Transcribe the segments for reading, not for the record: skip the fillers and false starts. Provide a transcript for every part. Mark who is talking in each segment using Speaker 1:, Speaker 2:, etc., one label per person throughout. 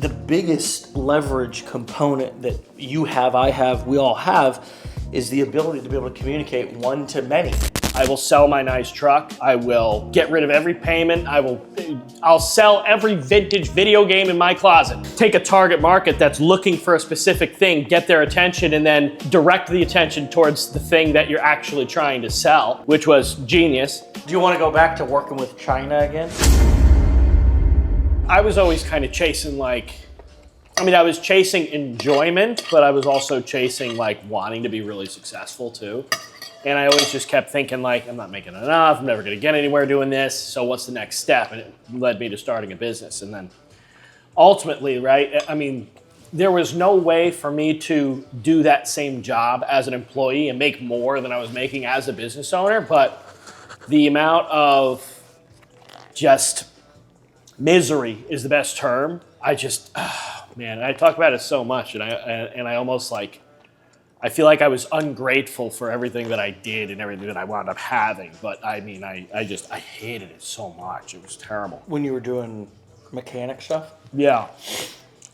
Speaker 1: The biggest leverage component that you have, I have, we all have, is the ability to be able to communicate one to many.
Speaker 2: I will sell my nice truck. I will get rid of every payment. I'll sell every vintage video game in my closet. Take a target market that's looking for a specific thing, get their attention, and then direct the attention towards the thing that you're actually trying to sell, which was genius.
Speaker 1: Do you want to go back to working with China again?
Speaker 2: I was always kind of chasing I was chasing enjoyment, but I was also chasing wanting to be really successful too. And I always just kept thinking I'm not making enough, I'm never gonna get anywhere doing this, so what's the next step? And it led me to starting a business. And then ultimately, right, there was no way for me to do that same job as an employee and make more than I was making as a business owner, but the amount of just misery is the best term. I talk about it so much, and I almost I feel like I was ungrateful for everything that I did and everything that I wound up having. But I hated it so much. It was terrible.
Speaker 1: When you were doing mechanic stuff?
Speaker 2: Yeah,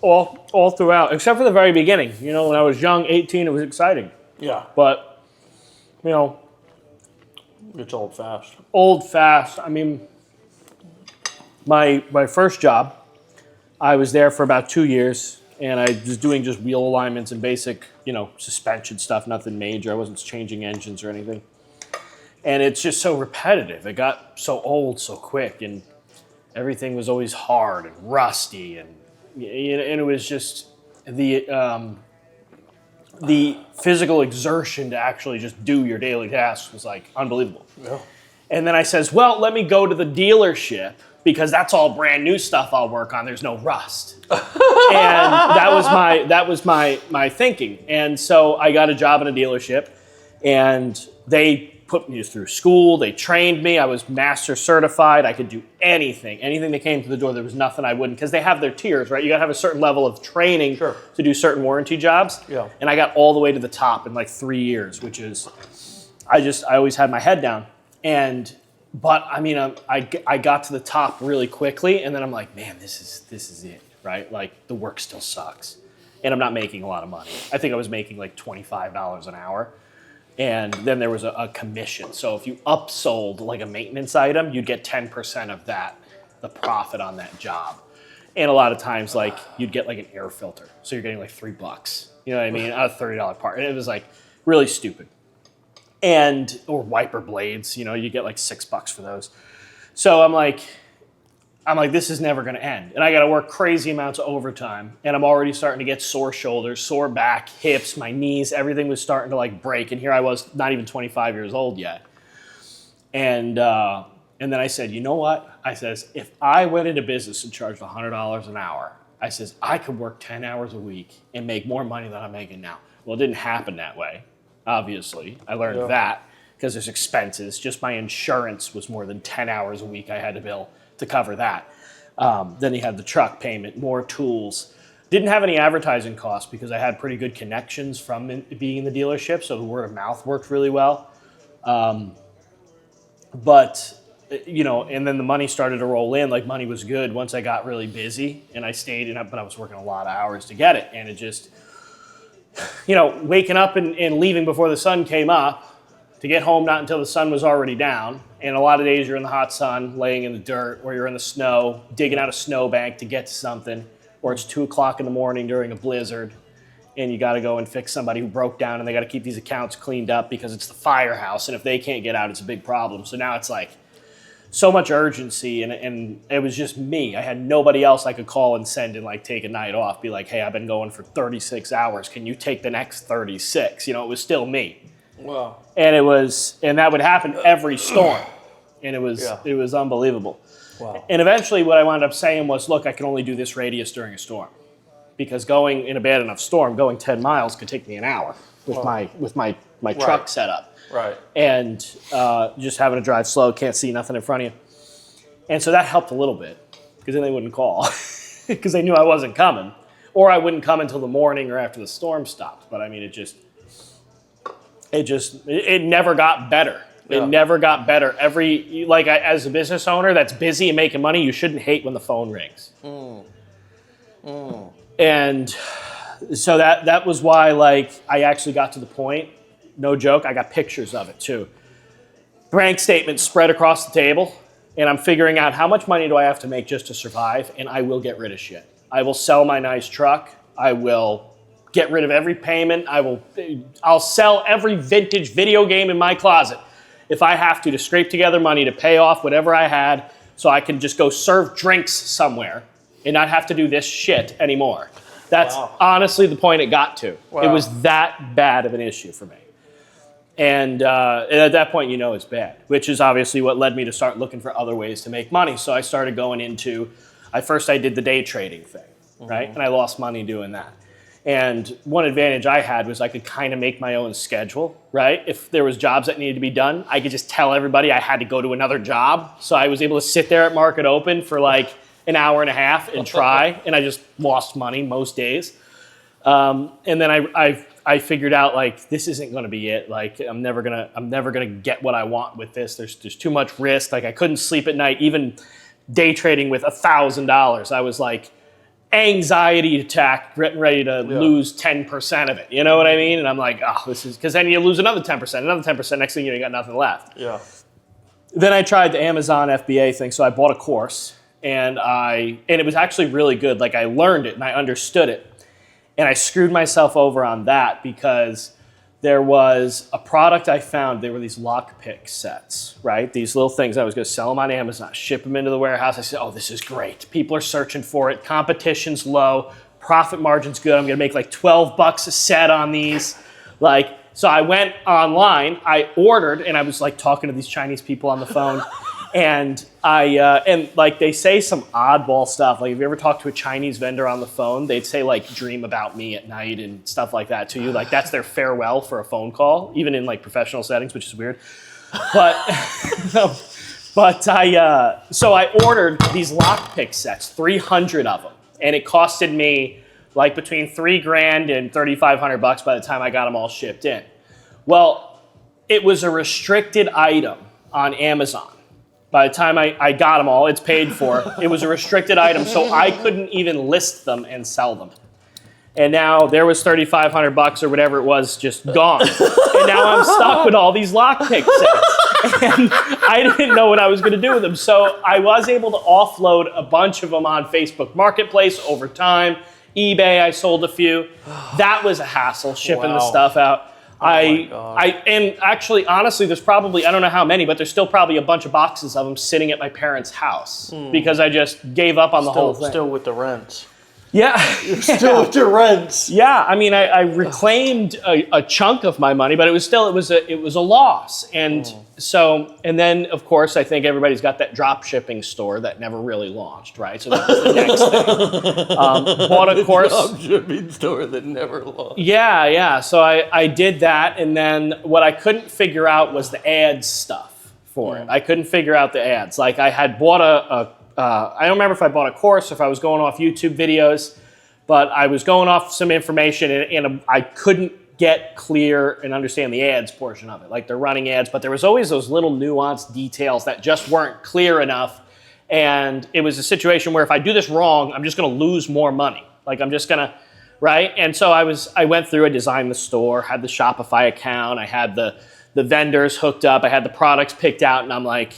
Speaker 2: all throughout, except for the very beginning. When I was young, 18, it was exciting.
Speaker 1: Yeah.
Speaker 2: But
Speaker 1: it's old fast.
Speaker 2: Old fast. My first job, I was there for about 2 years, and I was doing just wheel alignments and basic, suspension stuff, nothing major. I wasn't changing engines or anything. And it's just so repetitive. It got so old so quick, and everything was always hard and rusty, and it was just the physical exertion to actually just do your daily tasks was unbelievable.
Speaker 1: Yeah. And
Speaker 2: then I says, well, let me go to the dealership, because that's all brand new stuff I'll work on. There's no rust. And that was my thinking. And so I got a job in a dealership, and they put me through school. They trained me. I was master certified. I could do anything that came to the door. There was nothing I wouldn't, because they have their tiers, right? You got to have a certain level of training to do certain warranty jobs.
Speaker 1: Yeah.
Speaker 2: And I got all the way to the top in 3 years, which is, I always had my head down. But I got to the top really quickly, and then I'm like, man, this is it, right? The work still sucks, and I'm not making a lot of money. I think I was making $25 an hour, and then there was a commission. So if you upsold a maintenance item, you'd get 10% of that, the profit on that job. And a lot of times, you'd get an air filter, so you're getting $3. You know what I mean? On a $30 part, and it was really stupid. Or wiper blades, you get $6 for those. So I'm like, this is never gonna end. And I gotta work crazy amounts of overtime. And I'm already starting to get sore shoulders, sore back, hips, my knees, everything was starting to break. And here I was, not even 25 years old yet. And then I said, you know what? I says, if I went into business and charged $100 an hour, I says, I could work 10 hours a week and make more money than I'm making now. Well, it didn't happen that way. Obviously, I learned that because there's expenses. Just my insurance was more than 10 hours a week I had to bill to cover that. Then you had the truck payment, more tools. Didn't have any advertising costs because I had pretty good connections from being in the dealership, so the word of mouth worked really well. And then the money started to roll in. Money was good once I got really busy, and I stayed, but I was working a lot of hours to get it, and it just... waking up and leaving before the sun came up to get home not until the sun was already down. And a lot of days you're in the hot sun, laying in the dirt, or you're in the snow, digging out a snowbank to get to something, or it's 2 o'clock in the morning during a blizzard, and you got to go and fix somebody who broke down, and they got to keep these accounts cleaned up because it's the firehouse, and if they can't get out, it's a big problem. So now it's so much urgency, and it was just me. I had nobody else I could call and send and take a night off, be like, hey, I've been going for 36 hours. Can you take the next 36? It was still me.
Speaker 1: Wow.
Speaker 2: And that would happen every storm. And it was unbelievable.
Speaker 1: Wow.
Speaker 2: And eventually what I wound up saying was, look, I can only do this radius during a storm. Because going in a bad enough storm, going 10 miles could take me an hour with my truck setup.
Speaker 1: Right.
Speaker 2: And just having to drive slow, can't see nothing in front of you. And so that helped a little bit, because then they wouldn't call, because they knew I wasn't coming. Or I wouldn't come until the morning or after the storm stopped. But it never got better. It never got better. As a business owner that's busy and making money, you shouldn't hate when the phone rings. And so that was why, like, I actually got to the point, no joke, I got pictures of it too. Bank statements spread across the table, and I'm figuring out how much money do I have to make just to survive, and I will get rid of shit. I will sell my nice truck. I will get rid of every payment. I'll sell every vintage video game in my closet if I have to scrape together money to pay off whatever I had so I can just go serve drinks somewhere and not have to do this shit anymore. That's honestly the point it got to. Wow. It was that bad of an issue for me. And at that point, you know it's bad, which is obviously what led me to start looking for other ways to make money. So I started going into, I did the day trading thing, right? And I lost money doing that. And one advantage I had was I could kind of make my own schedule, right? If there was jobs that needed to be done, I could just tell everybody I had to go to another job. So I was able to sit there at market open for like an hour and a half and try, and I just lost money most days. And then I figured out, like, this isn't going to be it. Like, I'm never gonna get what I want with this. There's too much risk. Like, I couldn't sleep at night. Even day trading with $1,000, I was like, anxiety attack, getting ready to lose 10% of it. You know what I mean? And I'm like, oh, this is, because then you lose another 10%, another 10%. Next thing you got nothing left. Yeah. Then I tried the Amazon FBA thing, so I bought a course, and it was actually really good. Like, I learned it and I understood it. And I screwed myself over on that because there was a product I found. There were these lockpick sets, right? These little things. I was going to sell them on Amazon, ship them into the warehouse. I said, oh, this is great. People are searching for it. Competition's low. Profit margin's good. I'm going to make like $12 a set on these. Like, so I went online. I ordered, and I was like talking to these Chinese people on the phone. And and like they say some oddball stuff. Like, if you ever talk to a Chinese vendor on the phone, they'd say like, dream about me at night and stuff like that to you. Like, that's their farewell for a phone call, even in like professional settings, which is weird. But, so I ordered these lockpick sets, 300 of them. And it costed me like between $3,000 and $3,500 by the time I got them all shipped in. Well, it was a restricted item on Amazon. By the time I got them all, it's paid for. It was a restricted item, so I couldn't even list them and sell them. And now there was $3,500 or whatever it was just gone. And now I'm stuck with all these lockpick sets. And I didn't know what I was going to do with them. So I was able to offload a bunch of them on Facebook Marketplace over time. eBay, I sold a few. That was a hassle, shipping the stuff out. And actually, honestly, there's probably, I don't know how many, but there's still probably a bunch of boxes of them sitting at my parents' house because I just gave up on the whole thing.
Speaker 1: Still with the rents.
Speaker 2: Yeah.
Speaker 1: You're still with your rents.
Speaker 2: Yeah. I mean, I reclaimed a chunk of my money, but it was a loss. And so, and then of course, I think everybody's got that drop shipping store that never really launched, right? So that was the next thing. Bought a course.
Speaker 1: Drop shipping store that never launched.
Speaker 2: Yeah. So I did that. And then what I couldn't figure out was the ads stuff for it. I couldn't figure out the ads. Like, I had bought I don't remember if I bought a course or if I was going off YouTube videos, but I was going off some information and I couldn't get clear and understand the ads portion of it. Like, they're running ads, but there was always those little nuanced details that just weren't clear enough. And it was a situation where if I do this wrong, I'm just going to lose more money. Like, I'm just going to, right? And so I went through, I designed the store, had the Shopify account, I had the vendors hooked up, I had the products picked out, and I'm like,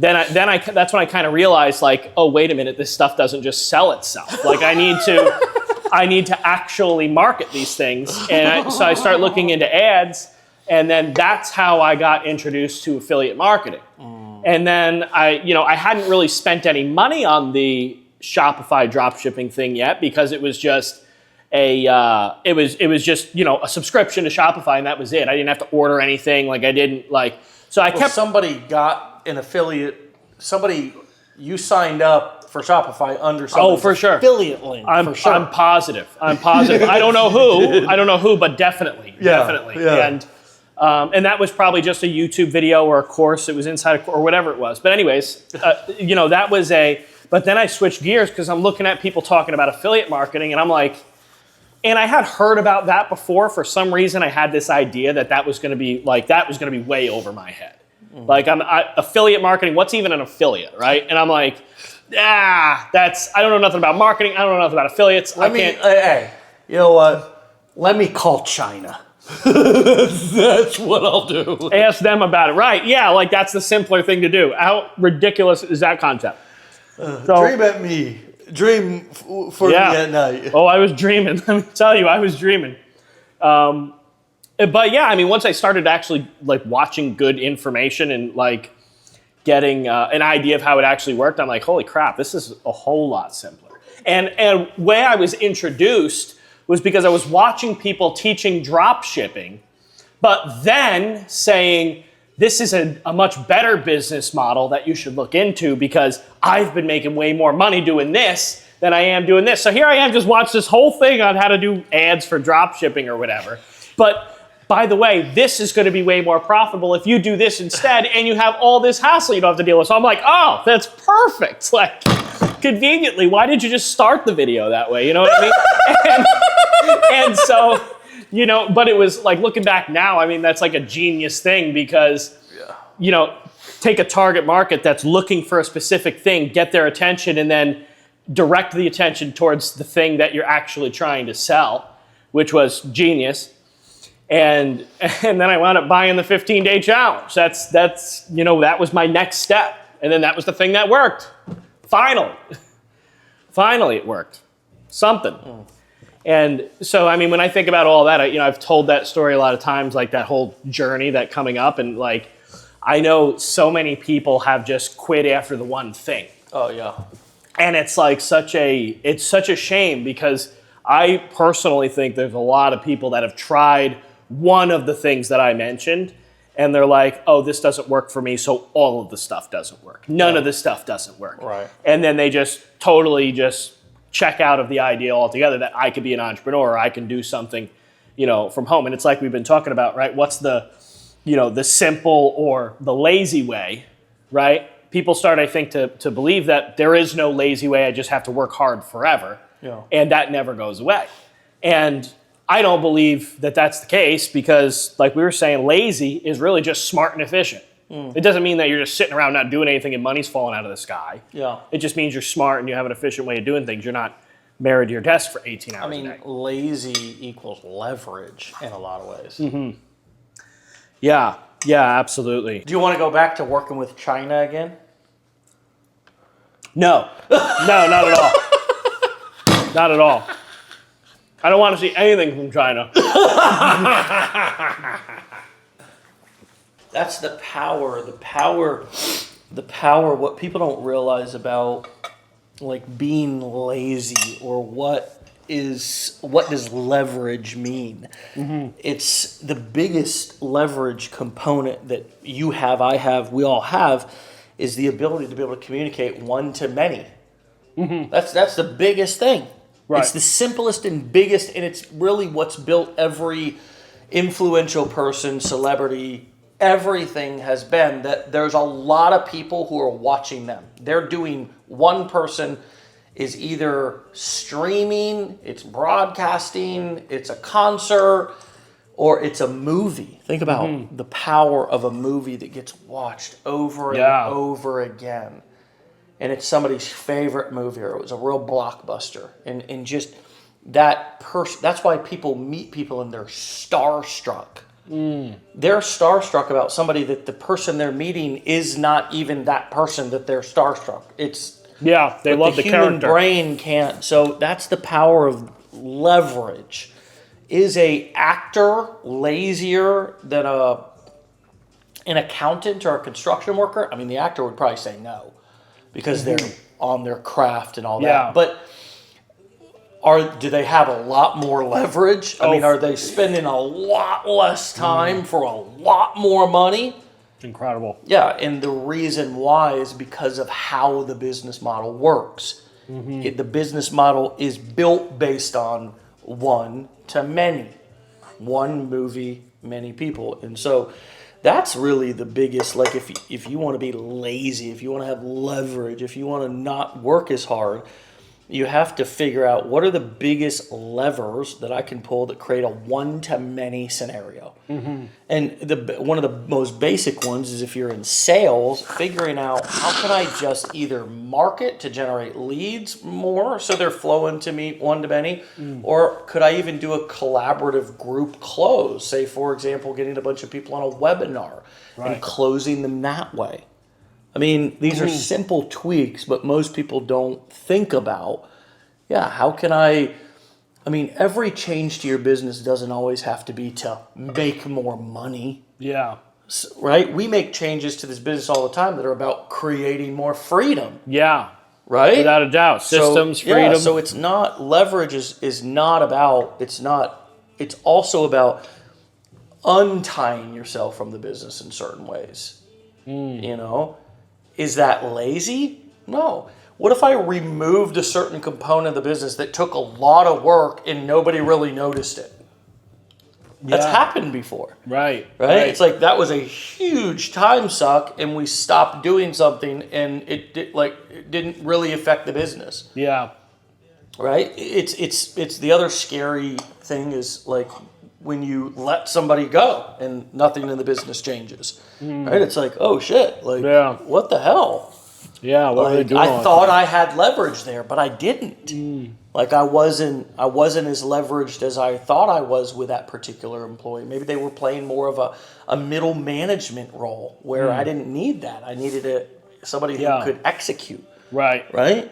Speaker 2: that's when I kind of realized, like, oh, wait a minute, this stuff doesn't just sell itself. Like, I need to actually market these things. And so I start looking into ads, and then that's how I got introduced to affiliate marketing. And then I hadn't really spent any money on the Shopify dropshipping thing yet because it was just a subscription to Shopify, and that was it. I didn't have to order anything. Like, I didn't so I kept.
Speaker 1: Somebody got an affiliate. You signed up for Shopify under somebody's
Speaker 2: for sure.
Speaker 1: affiliate link.
Speaker 2: I'm positive. I don't know who. But definitely. Yeah. And that was probably just a YouTube video or a course. It was inside or whatever it was. But anyways, that was But then I switched gears because I'm looking at people talking about affiliate marketing, and I'm like, and I had heard about that before. For some reason, I had this idea that was going to be way over my head. Like, affiliate marketing, what's even an affiliate, right? And I'm like, I don't know nothing about marketing. I don't know nothing about affiliates.
Speaker 1: Hey, you know what? Let me call China. That's what I'll do.
Speaker 2: Ask them about it. Right. Yeah, like that's the simpler thing to do. How ridiculous is that concept?
Speaker 1: Dream at me. Dream for me at night.
Speaker 2: Oh, I was dreaming. Let me tell you, I was dreaming. But yeah, I mean, once I started actually like watching good information and like getting an idea of how it actually worked, I'm like, holy crap, this is a whole lot simpler. And way I was introduced was because I was watching people teaching drop shipping, but then saying, this is a much better business model that you should look into because I've been making way more money doing this than I am doing this. So here I am, just watch this whole thing on how to do ads for drop shipping or whatever. But by the way, this is going to be way more profitable if you do this instead and you have all this hassle you don't have to deal with. So I'm like, oh, that's perfect. Like, conveniently, why did you just start the video that way? You know what I mean? And so, you know, but it was like looking back now, I mean, that's like a genius thing because, you know, take a target market that's looking for a specific thing, get their attention, and then direct the attention towards the thing that you're actually trying to sell, which was genius. And then I wound up buying the 15-day challenge. That's you know, that was my next step. And then that was the thing that worked. Finally it worked. Something. And so, I mean, when I think about all that, I've told that story a lot of times, like that whole journey, that coming up, and like, I know so many people have just quit after the one thing.
Speaker 1: Oh yeah.
Speaker 2: And it's like it's such a shame because I personally think there's a lot of people that have tried one of the things that I mentioned and they're like, oh, this doesn't work for me, so all of the stuff doesn't work. None of the stuff doesn't work.
Speaker 1: Right.
Speaker 2: And then they just totally just check out of the idea altogether that I could be an entrepreneur or I can do something, you know, from home. And it's like we've been talking about, right? What's the, you know, the simple or the lazy way, right? People start, I think, to believe that there is no lazy way. I just have to work hard forever.
Speaker 1: Yeah.
Speaker 2: And that never goes away. And I don't believe that that's the case because, like we were saying, lazy is really just smart and efficient. It doesn't mean that you're just sitting around not doing anything and money's falling out of the sky.
Speaker 1: Yeah.
Speaker 2: It just means you're smart and you have an efficient way of doing things. You're not married to your desk for 18 hours a day.
Speaker 1: Lazy equals leverage in a lot of ways.
Speaker 2: Mm-hmm. Yeah, absolutely.
Speaker 1: Do you want to go back to working with China again?
Speaker 2: No, not at all. Not at all. I don't want to see anything from China.
Speaker 1: That's the power, what people don't realize about like being lazy or what does leverage mean? Mm-hmm. It's the biggest leverage component that you have, I have, we all have, is the ability to be able to communicate one to many. Mm-hmm. That's the biggest thing. Right. It's the simplest and biggest, and it's really what's built every influential person, celebrity, everything has been that there's a lot of people who are watching them. They're doing, one person is either streaming, it's broadcasting, it's a concert, or it's a movie. Think about the power of a movie that gets watched over and over again. And it's somebody's favorite movie, or it was a real blockbuster. And just that person, that's why people meet people and they're starstruck. They're starstruck about somebody that the person they're meeting is not even that person that they're starstruck.
Speaker 2: They love the character. The
Speaker 1: human brain can't. So that's the power of leverage. Is a actor lazier than an accountant or a construction worker? I mean, the actor would probably say no, because they're on their craft and all that.
Speaker 2: Yeah.
Speaker 1: But do they have a lot more leverage? I mean, are they spending a lot less time for a lot more money?
Speaker 2: Incredible.
Speaker 1: Yeah, and the reason why is because of how the business model works. The business model is built based on one to many. One movie, many people. And so that's really the biggest, like if you want to be lazy, if you want to have leverage, if you want to not work as hard, you have to figure out what are the biggest levers that I can pull that create a one-to-many scenario. And one of the most basic ones is if you're in sales, figuring out how can I just either market to generate leads more so they're flowing to me one-to-many, or could I even do a collaborative group close? Say, for example, getting a bunch of people on a webinar and closing them that way. I mean, these are simple tweaks, but most people don't think about, how can I mean, every change to your business doesn't always have to be to make more money.
Speaker 2: Yeah.
Speaker 1: Right? We make changes to this business all the time that are about creating more freedom.
Speaker 2: Yeah.
Speaker 1: Right?
Speaker 2: Without a doubt. Systems, freedom.
Speaker 1: Yeah, so it's not, leverage is not about, it's also about untying yourself from the business in certain ways. You know? Is that lazy? No. What if I removed a certain component of the business that took a lot of work and nobody really noticed it? That's happened before.
Speaker 2: Right.
Speaker 1: It's like that was a huge time suck and we stopped doing something and it didn't really affect the business.
Speaker 2: Yeah.
Speaker 1: Right? It's the other scary thing is like when you let somebody go and nothing in the business changes. Right? It's like, oh shit, like what the hell?
Speaker 2: Yeah, what are they doing?
Speaker 1: I thought I had leverage there, but I didn't. Like I wasn't as leveraged as I thought I was with that particular employee. Maybe they were playing more of a middle management role where I didn't need that. I needed somebody who could execute. Right?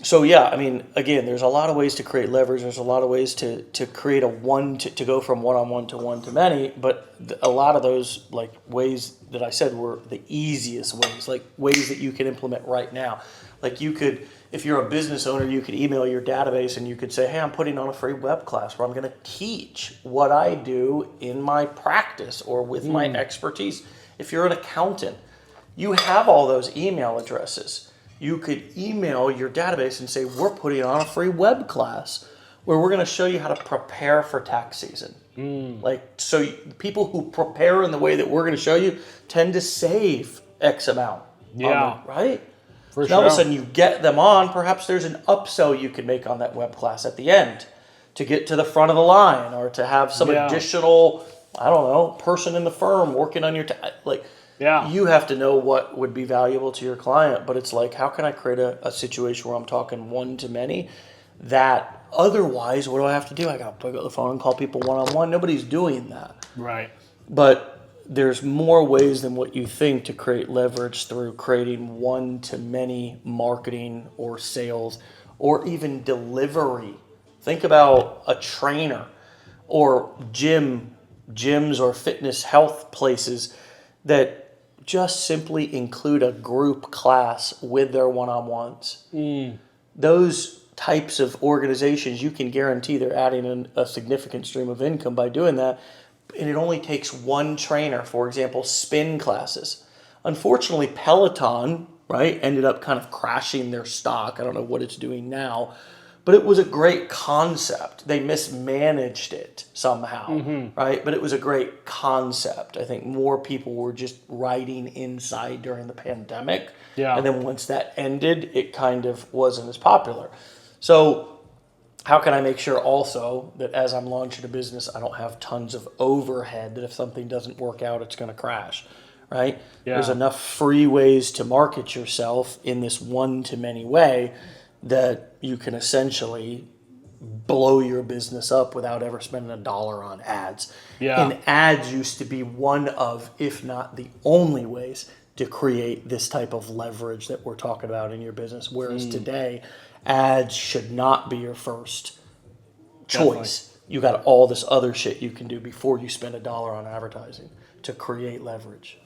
Speaker 1: So I mean, again, there's a lot of ways to create leverage. There's a lot of ways to create to go from one-on-one to one-to-many. But a lot of those like ways that I said were the easiest ways, like ways that you can implement right now. Like you could, if you're a business owner, you could email your database and you could say, hey, I'm putting on a free web class where I'm going to teach what I do in my practice or with my expertise. If you're an accountant, you have all those email addresses. You could email your database and say, we're putting on a free web class where we're going to show you how to prepare for tax season. Like, so people who prepare in the way that we're going to show you tend to save X amount. Right?
Speaker 2: For
Speaker 1: sure. All of a sudden you get them on, perhaps there's an upsell you can make on that web class at the end to get to the front of the line or to have some additional, I don't know, person in the firm working on your, you have to know what would be valuable to your client, but it's like, how can I create a situation where I'm talking one-to-many that otherwise, what do I have to do? I got to pick up the phone and call people one-on-one. Nobody's doing that.
Speaker 2: Right.
Speaker 1: But there's more ways than what you think to create leverage through creating one-to-many marketing or sales or even delivery. Think about a trainer or gyms or fitness health places that just simply include a group class with their one-on-ones. Those types of organizations, you can guarantee they're adding in a significant stream of income by doing that. And it only takes one trainer, for example, spin classes. Unfortunately, Peloton, ended up kind of crashing their stock. I don't know what it's doing now. But it was a great concept. They mismanaged it somehow, right? But it was a great concept. I think more people were just riding inside during the pandemic. And then once that ended, it kind of wasn't as popular. So how can I make sure also that as I'm launching a business, I don't have tons of overhead that if something doesn't work out, it's going to crash, right? There's enough free ways to market yourself in this one-to-many way that you can essentially blow your business up without ever spending $1 on ads. And ads used to be one of, if not the only ways to create this type of leverage that we're talking about in your business. Whereas today, ads should not be your first choice. You got all this other shit you can do before you spend $1 on advertising to create leverage.